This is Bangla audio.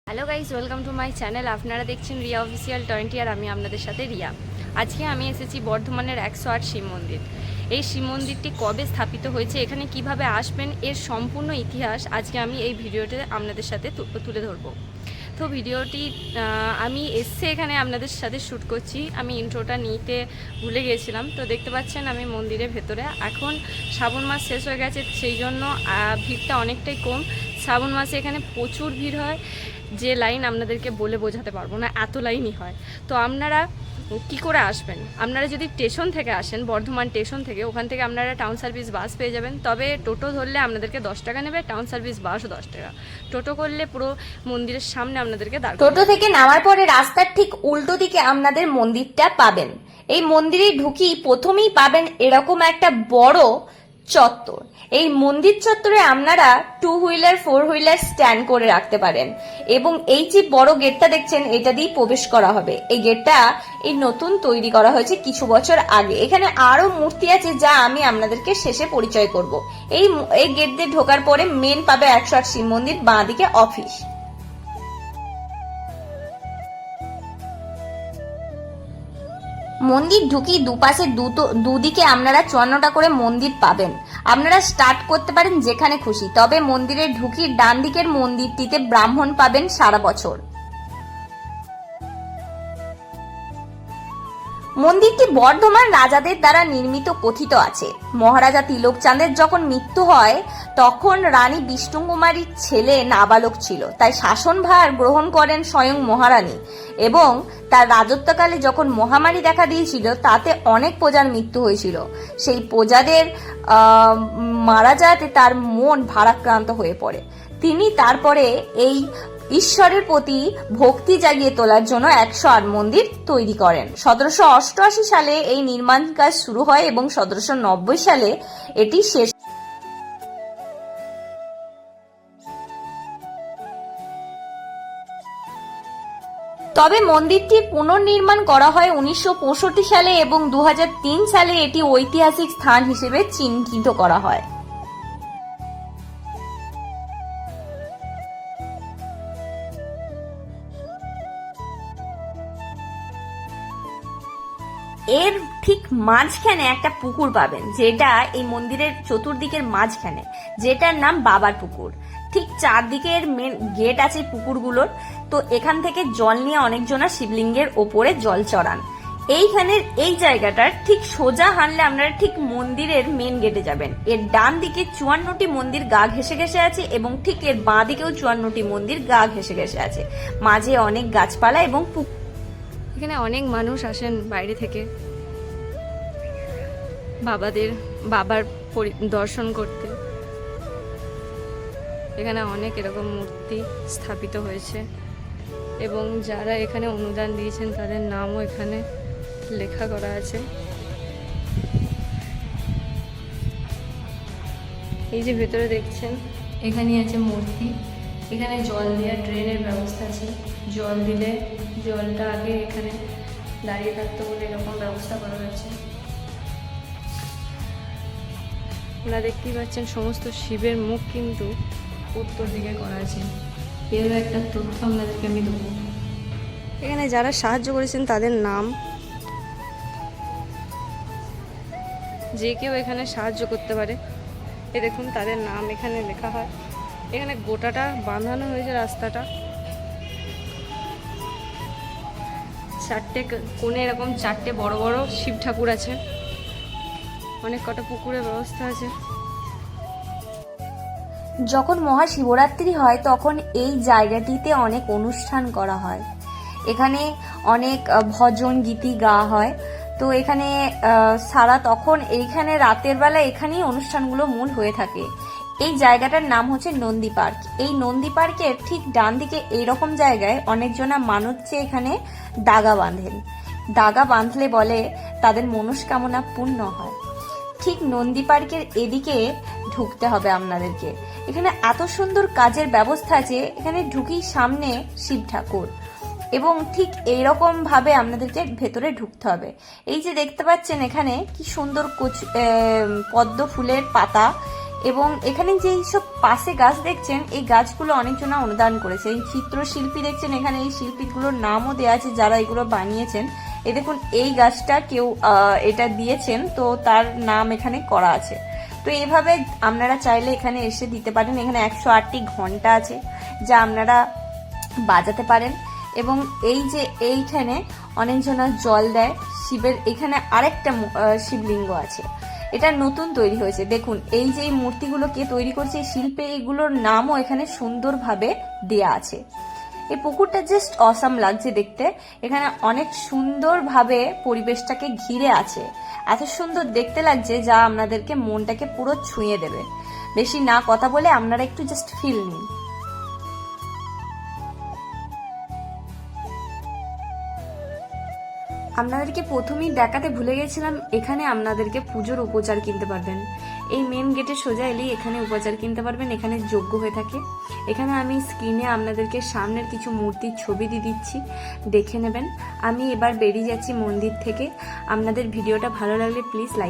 Hello guys, welcome to my channel. আপনারা দেখছেন রিয়া অফিসিয়াল 20 আর আমি আপনাদের সাথে রিয়া। আজকে আমি এসেছি বর্ধমানের 108 শিব মন্দির। এই শিব মন্দিরটি কবে স্থাপিত হয়েছে, এখানে কিভাবে আসবেন, এর সম্পূর্ণ ইতিহাস আজকে আমি এই ভিডিওতে আপনাদের সাথে তুলে ধরবো। তো ভিডিওটি আমি এখানে আপনাদের সাথে শ্যুট করছি। আমি ইন্ট্রোটা নিতে ভুলে গিয়েছিলাম। তো দেখতে পাচ্ছেন আমি মন্দিরের ভেতরে। এখন শ্রাবণ মাস শেষ হয়ে গেছে, সেই জন্য ভিড়টা অনেকটাই কম। শ্রাবণ মাসে এখানে প্রচুর ভিড় হয়, যে লাইন আপনাদেরকে বলে বোঝাতে পারবো না, এত লাইনই হয়। তো আপনারা কি করে আসবেন? আপনারা যদি স্টেশন থেকে আসেন, বর্ধমান স্টেশন থেকে, ওখান থেকে আপনারা টাউন সার্ভিস বাস পেয়ে যাবেন। তবে টোটো ধরলে আপনাদেরকে 10 টাকা নেবে, টাউন সার্ভিস বাসও 10 টাকা। টোটো করলে পুরো মন্দিরের সামনে আপনাদেরকে দাঁড়। টোটো থেকে নামার পরে রাস্তার ঠিক উল্টো দিকে আপনাদের মন্দিরটা পাবেন। এই মন্দিরে ঢুকি প্রথমেই পাবেন এরকম একটা বড় চত্বর। এই মন্দির চত্বরে আপনারা 2 হুইলার 4 হুইলার স্ট্যান্ড করে রাখতে পারেন এবং এই যে বড় গেটটা দেখছেন, এটা দিয়ে প্রবেশ করা হবে। এই গেটটা এই নতুন তৈরি করা হয়েছে কিছু বছর আগে। এখানে আরো মূর্তি আছে যা আমি আপনাদেরকে শেষে পরিচয় করব। এই গেট দিয়ে ঢোকার পরে মেন পাবে 108 শিব মন্দির, বাঁ দিকে অফিস। মন্দির ঢুকি দুপাশে দুদিকে আপনারা 54টা করে মন্দির পাবেন। আপনারা স্টার্ট করতে পারেন যেখানে খুশি। তবে মন্দিরে ঢুকি ডান দিকের মন্দিরটিতে ব্রাহ্মণ পাবেন সারা বছর। মন্দিরটি বর্ধমান রাজাদের দ্বারা নির্মিত কথিত আছে। মহারাজা তিলকচাঁদের যখন মৃত্যু হয় তখন রানী বিষ্ণুকুমারীর ছেলে নাবালক ছিল, তাই শাসনভার গ্রহণ করেন স্বয়ং মহারানী। এবং তার রাজত্বকালে যখন মহামারী দেখা দিয়েছিল, তাতে অনেক প্রজার মৃত্যু হয়েছিল। সেই প্রজাদের মারা যাওয়াতে তার মন ভারাক্রান্ত হয়ে পড়ে। তিনি তারপরে এই ঈশ্বরের প্রতি ভক্তি জাগিয়ে তোলার জন্য 108 মন্দির তৈরি করেন। 1788 সালে এই নির্মাণ কাজ শুরু হয় এবং 1790 সালে এটি শেষ। তবে মন্দিরটির পুনর্নির্মাণ করা হয় 1965 সালে এবং 2003 সালে এটি ঐতিহাসিক স্থান হিসেবে চিহ্নিত করা হয়। এর ঠিক মাঝখানে একটা পুকুর পাবেন, যেটা এই মন্দিরের চতুর্দিকের মাঝখানে, যেটার নাম বাবার পুকুর। ঠিক চারদিকের মেন গেট আছে পুকুরগুলোর। তো এখান থেকে জল নিয়ে অনেকজনা শিবলিঙ্গের ওপরে জল চড়ান। এইখানের এই জায়গাটার ঠিক সোজা হাঁটলে আপনারা ঠিক মন্দিরের মেন গেটে যাবেন। এর ডান দিকে 54টি মন্দির গা ঘেঁষে ঘেঁষে আছে এবং ঠিক এর বাঁ দিকেও 54টি মন্দির গা ঘেঁষে ঘেঁষে আছে। মাঝে অনেক গাছপালা এবং এখানে অনেক মানুষ আসেন বাইরে থেকে বাবার দর্শন করতে। এখানে অনেক এরকম মূর্তি স্থাপিত হয়েছে এবং যারা এখানে অনুদান দিয়েছেন তাদের নামও এখানে লেখা করা আছে। এই যে ভেতরে দেখছেন, এখানে আছে মূর্তি। এখানে জল দেওয়ার ট্রেনের ব্যবস্থা আছে। জল দিলে জলটা আগে এখানে দাঁড়িয়ে থাকতে বলে এরকম ব্যবস্থা করা হয়েছে। আপনারা দেখতেই পাচ্ছেন সমস্ত শিবের মুখ কিন্তু উত্তর দিকে করা আছে। এর একটা তথ্য আপনাদেরকে আমি দেবো। এখানে যারা সাহায্য করেছেন তাদের নাম, যে কেউ এখানে সাহায্য করতে পারে। এ দেখুন তাদের নাম এখানে লেখা হয়। এখানে গোটাটা বাঁধানো হয়েছে রাস্তাটা। 4টে কোণে এরকম 4টে বড় বড় শিব ঠাকুর আছে। অনেক কটা পুকুরের ব্যবস্থা আছে। যখন মহাশিবরাত্রি হয় তখন এই জায়গাটিতে অনেক অনুষ্ঠান করা হয়। এখানে অনেক ভজন গীতি গাওয়া হয়। তো এখানে তখন এইখানে রাতের বেলা এখানেই অনুষ্ঠানগুলো মূল হয়ে থাকে। এই জায়গাটার নাম হচ্ছে নন্দী পার্ক। এই নন্দী পার্কের ঠিক ডান দিকে এইরকম জায়গায় অনেকজনা মানুষ চেয়ে এখানে দাগা বাঁধেন। দাগা বাঁধলে বলে তাদের মনস্কামনা পূর্ণ হয়। ঠিক নন্দী পার্কের এদিকে ঢুকতে হবে আপনাদেরকে। এখানে এত সুন্দর কাজের ব্যবস্থা আছে। এখানে ঢুকি সামনে শিব ঠাকুর এবং ঠিক এইরকম ভাবে আপনাদেরকে ভেতরে ঢুকতে হবে। এই যে দেখতে পাচ্ছেন এখানে কি সুন্দর পদ্ম ফুলের পাতা এবং এখানে যে সব পাশে গাছ দেখছেন, এই গাছগুলো অনেকজনা অনুদান করেছে। এই চিত্রশিল্পী দেখছেন, এখানে এই শিল্পীগুলোর নামও দেওয়া আছে যারা এগুলো বানিয়েছেন। এই দেখুন, এই গাছটা কেউ এটা দিয়েছেন, তো তার নাম এখানে করা আছে। তো এইভাবে আপনারা চাইলে এখানে এসে দিতে পারেন। এখানে 108টি ঘন্টা আছে যা আপনারা বাজাতে পারেন। এবং এই যে এইখানে অনেকজনা জল দেয় শিবের। এখানে আরেকটা শিবলিঙ্গ আছে, এটা নতুন তৈরি হয়েছে। দেখুন, এই যে এই মূর্তিগুলো কে তৈরি করছে, এই শিল্পে, এগুলোর নামও এখানে সুন্দরভাবে দেয়া আছে। এই পুকুরটা জাস্ট অসাম লাগছে দেখতে। এখানে অনেক সুন্দরভাবে পরিবেশটাকে ঘিরে আছে, এত সুন্দর দেখতে লাগছে যা আপনাদেরকে মনটাকে পুরো ছুঁয়ে দেবে। বেশি না কথা বলে আপনারা একটু জাস্ট ফিল নিন। আপনাদেরকে প্রথমেই দেখাতে ভুলে গেছিলাম, এখানে আপনাদেরকে পুজোর উপচার কিনতে পারবেন। এই মেন গেটে সোজা এলেই এখানে উপচার কিনতে পারবেন, এখানে যোগ্য হয়ে থাকে। এখানে আমি স্ক্রিনে আপনাদেরকে সামনের কিছু মূর্তির ছবি দিয়ে দিচ্ছি, দেখে নেবেন। আমি এবার বেরিয়ে যাচ্ছি মন্দির থেকে। আপনাদের ভিডিওটা ভালো লাগলে প্লিজ লাইক